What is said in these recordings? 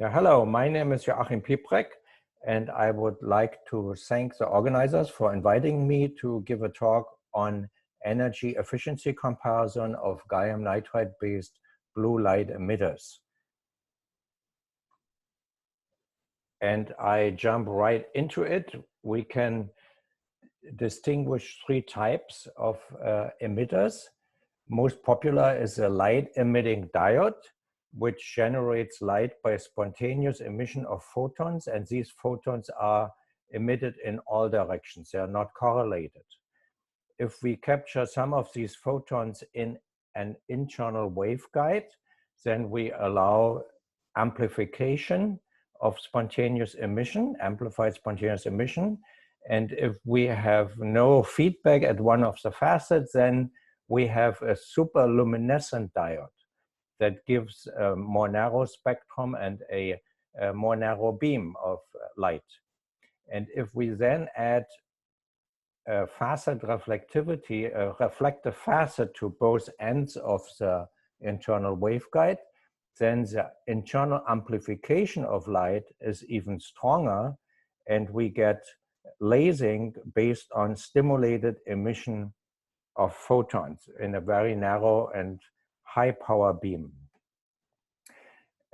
Yeah, hello, my name is Joachim Pieprek, and I would like to thank the organizers for inviting me to give a talk on energy efficiency comparison of gallium nitride-based blue light emitters. And I jump right into it. We can distinguish three types of emitters. Most popular is a light-emitting diode, which generates light by spontaneous emission of photons, and these photons are emitted in all directions. They are not correlated. If we capture some of these photons in an internal waveguide, then we allow amplification of spontaneous emission, amplified spontaneous emission. And if we have no feedback at one of the facets, then we have a superluminescent diode that gives a more narrow spectrum and a more narrow beam of light. And if we then add facet reflectivity, a reflective facet to both ends of the internal waveguide, then the internal amplification of light is even stronger, and we get lasing based on stimulated emission of photons in a very narrow and high power beam.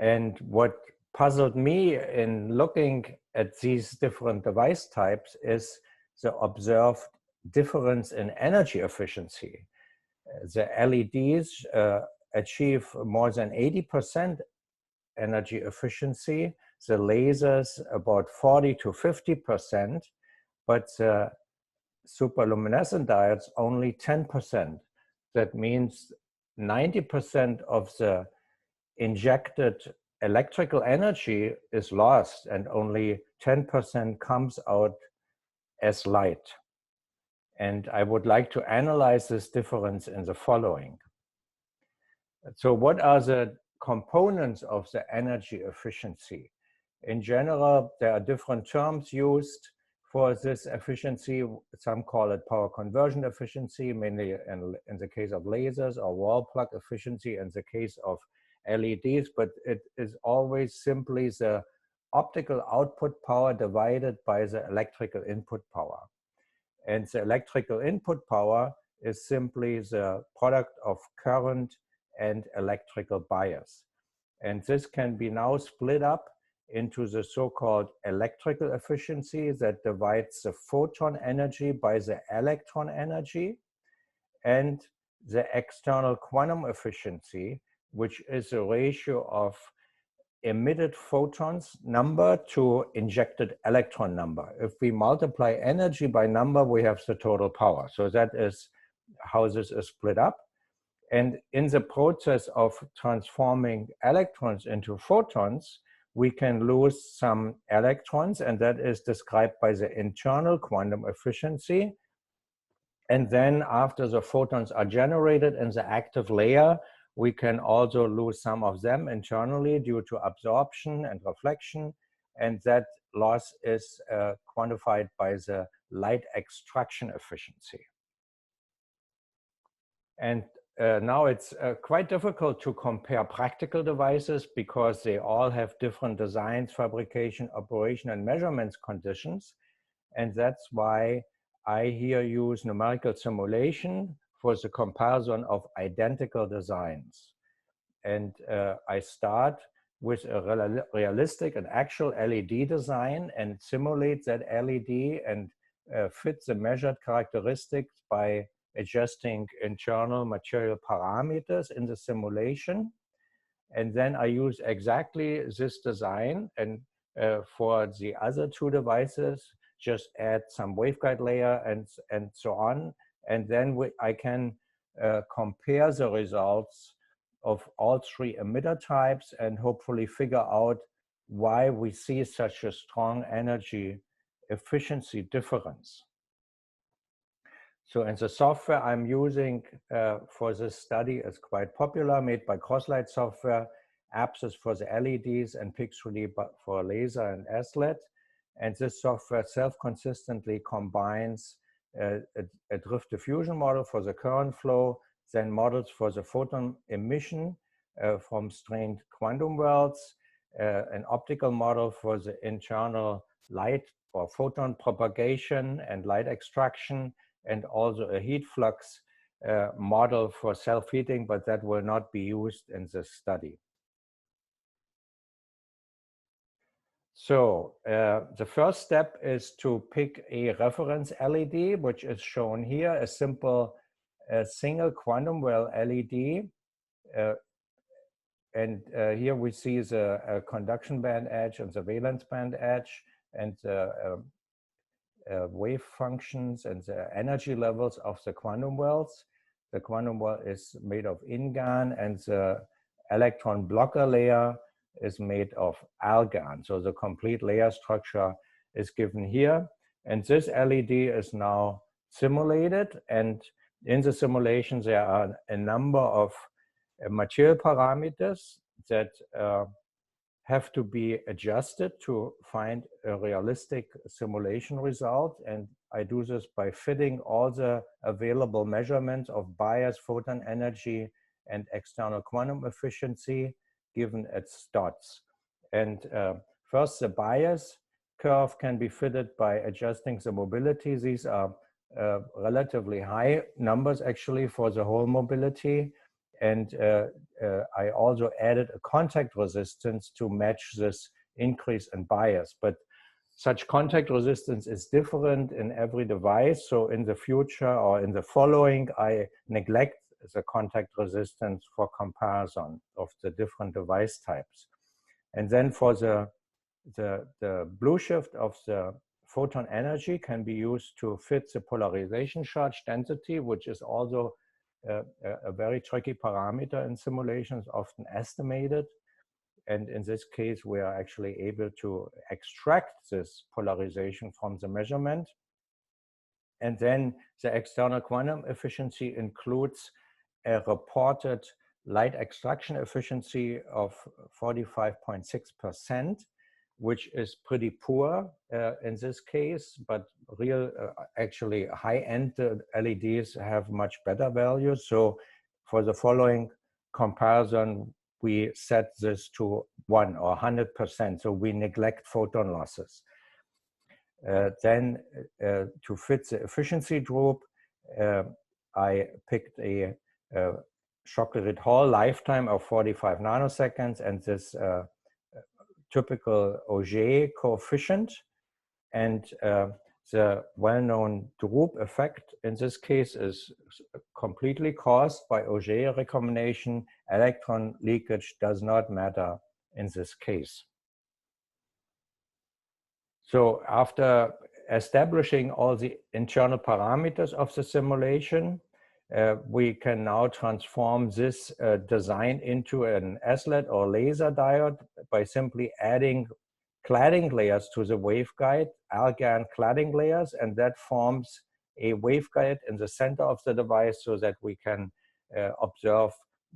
And what puzzled me in looking at these different device types is the observed difference in energy efficiency. The LEDs achieve more than 80% energy efficiency, the lasers about 40 to 50%, but the superluminescent diodes only 10%. That means 90% of the injected electrical energy is lost and only 10% comes out as light. And I would like to analyze this difference in the following. So what are the components of the energy efficiency? In general, there are different terms used for this efficiency. Some call it power conversion efficiency, mainly in the case of lasers, or wall plug efficiency in the case of LEDs, but it is always simply the optical output power divided by the electrical input power. And the electrical input power is simply the product of current and electrical bias. And this can be now split up into the so-called electrical efficiency that divides the photon energy by the electron energy, and the external quantum efficiency, which is a ratio of emitted photons number to injected electron number. If we multiply energy by number, we have the total power. So that is how this is split up. And in the process of transforming electrons into photons, we can lose some electrons, and that is described by the internal quantum efficiency. And then after the photons are generated in the active layer, we can also lose some of them internally due to absorption and reflection. And that loss is quantified by the light extraction efficiency. And now it's quite difficult to compare practical devices because they all have different designs, fabrication, operation, and measurements conditions. And that's why I here use numerical simulation for the comparison of identical designs. And I start with a realistic and actual LED design and simulate that LED and fit the measured characteristics by adjusting internal material parameters in the simulation. And then I use exactly this design, and for the other two devices, just add some waveguide layer and so on. And then I can compare the results of all three emitter types and hopefully figure out why we see such a strong energy efficiency difference. So, and the software I'm using for this study is quite popular, made by Crosslight Software. Apps for the LEDs and Pix3D for laser and SLED. And this software self-consistently combines a drift diffusion model for the current flow, then models for the photon emission from strained quantum wells, an optical model for the internal light or photon propagation and light extraction, and also a heat flux model for self-heating, but that will not be used in this study. So the first step is to pick a reference LED, which is shown here, a simple single quantum well LED. And here we see the conduction band edge and the valence band edge, and the wave functions and the energy levels of the quantum wells. The quantum well is made of InGaN, and the electron blocker layer is made of AlGaN. So the complete layer structure is given here. And this LED is now simulated. And in the simulation, there are a number of material parameters that have to be adjusted to find a realistic simulation result. And I do this by fitting all the available measurements of bias, photon energy, and external quantum efficiency given its dots. And first, the bias curve can be fitted by adjusting the mobility. These are relatively high numbers actually for the whole mobility. And I also added a contact resistance to match this increase in bias. But such contact resistance is different in every device. So in the future or in the following, I neglect the contact resistance for comparison of the different device types. And then for the blue shift of the photon energy can be used to fit the polarization charge density, which is also a very tricky parameter in simulations, often estimated. And in this case, we are actually able to extract this polarization from the measurement. And then the external quantum efficiency includes a reported light extraction efficiency of 45.6%, which is pretty poor in this case, but real, actually high-end LEDs have much better values. So for the following comparison, we set this to 1 or 100%, so we neglect photon losses. Then to fit the efficiency group, I picked a Shockley Hall lifetime of 45 nanoseconds and this typical Auger coefficient, and the well-known Drupe effect in this case is completely caused by Auger recombination. Electron leakage does not matter in this case. So after establishing all the internal parameters of the simulation, we can now transform this design into an SLED or laser diode by simply adding cladding layers to the waveguide, AlGaN cladding layers, and that forms a waveguide in the center of the device so that we can observe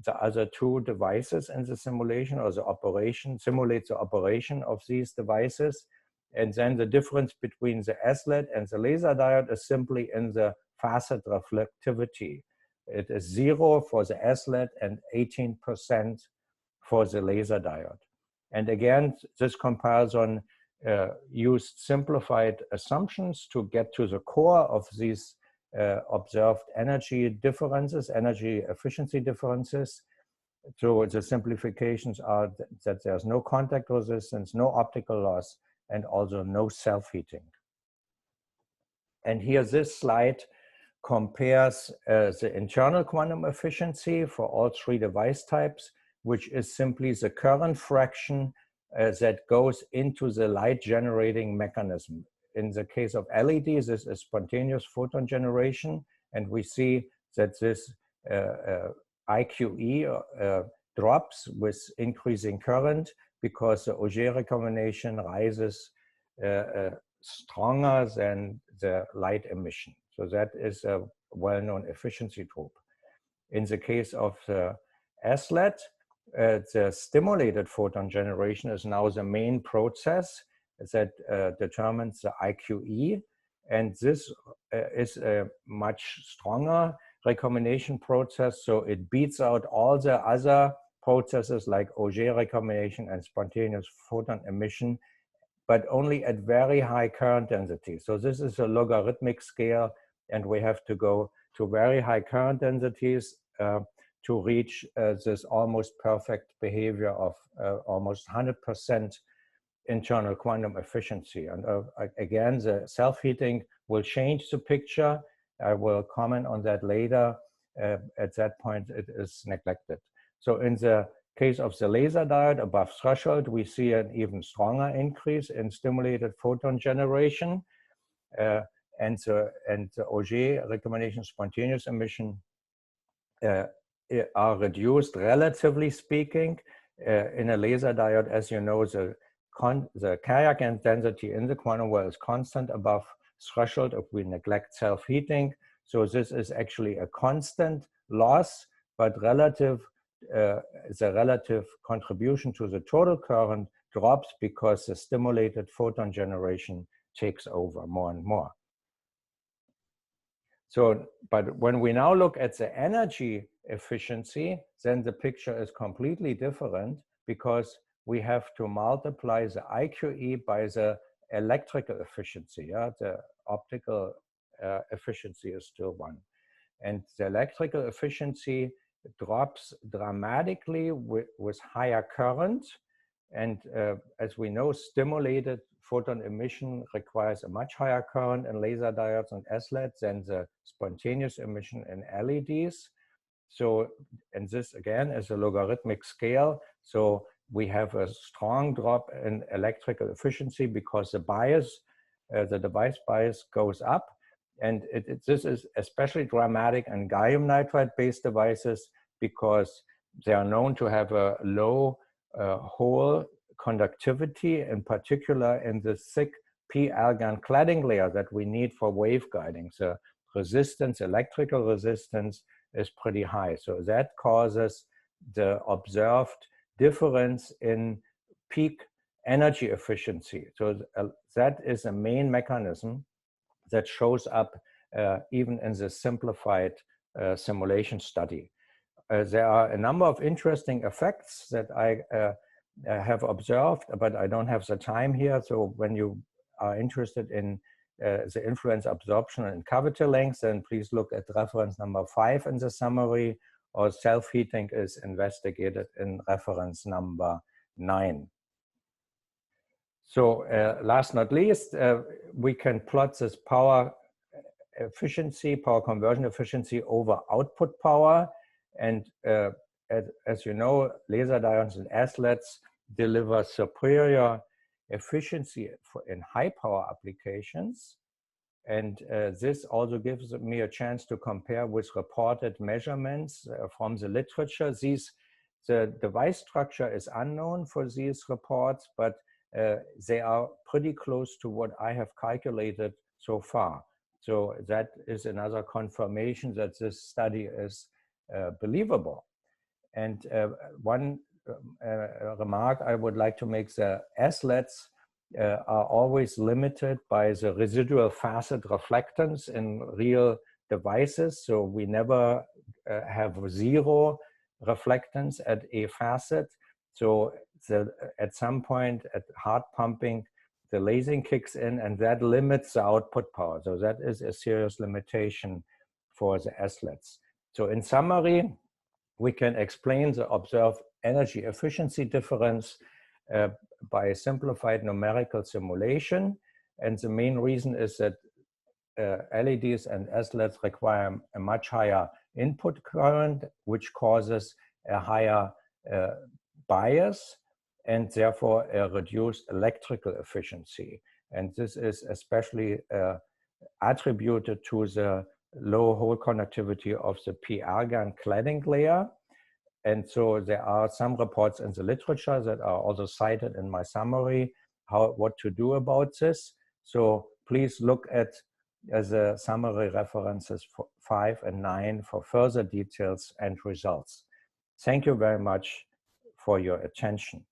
the other two devices in the simulation, or the operation, simulate the operation of these devices. And then the difference between the SLED and the laser diode is simply in the facet reflectivity. It is 0 for the SLED and 18% for the laser diode. And again, this comparison used simplified assumptions to get to the core of these observed energy differences, energy efficiency differences. So the simplifications are that there's no contact resistance, no optical loss, and also no self-heating. And here this slide compares the internal quantum efficiency for all three device types, which is simply the current fraction that goes into the light generating mechanism. In the case of LEDs, this is spontaneous photon generation, and we see that this IQE drops with increasing current because the Auger recombination rises stronger than the light emission. So that is a well-known efficiency group. In the case of the SLED, the stimulated photon generation is now the main process that determines the IQE. And this is a much stronger recombination process. So it beats out all the other processes like Auger recombination and spontaneous photon emission, but only at very high current density. So this is a logarithmic scale, and we have to go to very high current densities to reach this almost perfect behavior of almost 100% internal quantum efficiency. And again, the self-heating will change the picture. I will comment on that later. At that point, it is neglected. So in the case of the laser diode above threshold, we see an even stronger increase in stimulated photon generation. And the Auger recombination spontaneous emission are reduced, relatively speaking. In a laser diode, as you know, the carrier gain density in the quantum world is constant above threshold if we neglect self-heating. So this is actually a constant loss, but the relative contribution to the total current drops because the stimulated photon generation takes over more and more. So, but when we now look at the energy efficiency, then the picture is completely different because we have to multiply the IQE by the electrical efficiency. Yeah? The optical efficiency is still 1. And the electrical efficiency drops dramatically with higher current. And as we know, stimulated photon emission requires a much higher current in laser diodes and SLEDs than the spontaneous emission in LEDs. So, and this again is a logarithmic scale. So we have a strong drop in electrical efficiency because the bias, the device bias goes up. And this is especially dramatic in gallium nitride based devices because they are known to have a low hole conductivity, in particular in the thick p-argon cladding layer that we need for waveguiding. So resistance, electrical resistance is pretty high. So that causes the observed difference in peak energy efficiency. So that is a main mechanism that shows up even in the simplified simulation study. There are a number of interesting effects that I have observed, but I don't have the time here. So when you are interested in the influence absorption and cavity length, then please look at reference number 5 in the summary, or self-heating is investigated in reference number 9. So last not least, we can plot this power efficiency, power conversion efficiency over output power. And as you know, laser diodes and SLEDs deliver superior efficiency in high power applications. And this also gives me a chance to compare with reported measurements from the literature. The device structure is unknown for these reports, but they are pretty close to what I have calculated so far. So that is another confirmation that this study is believable. And one remark I would like to make: the SLEDs are always limited by the residual facet reflectance in real devices. So we never have 0 reflectance at a facet. So at some point at hard pumping, the lasing kicks in, and that limits the output power. So that is a serious limitation for the SLEDs. So in summary, we can explain the observed energy efficiency difference by a simplified numerical simulation. And the main reason is that LEDs and SLEDs require a much higher input current, which causes a higher bias and therefore a reduced electrical efficiency. And this is especially attributed to the low hole conductivity of the p-argon cladding layer. And so there are some reports in the literature that are also cited in my summary, what to do about this. So please look at the summary references for 5 and 9 for further details and results. Thank you very much for your attention.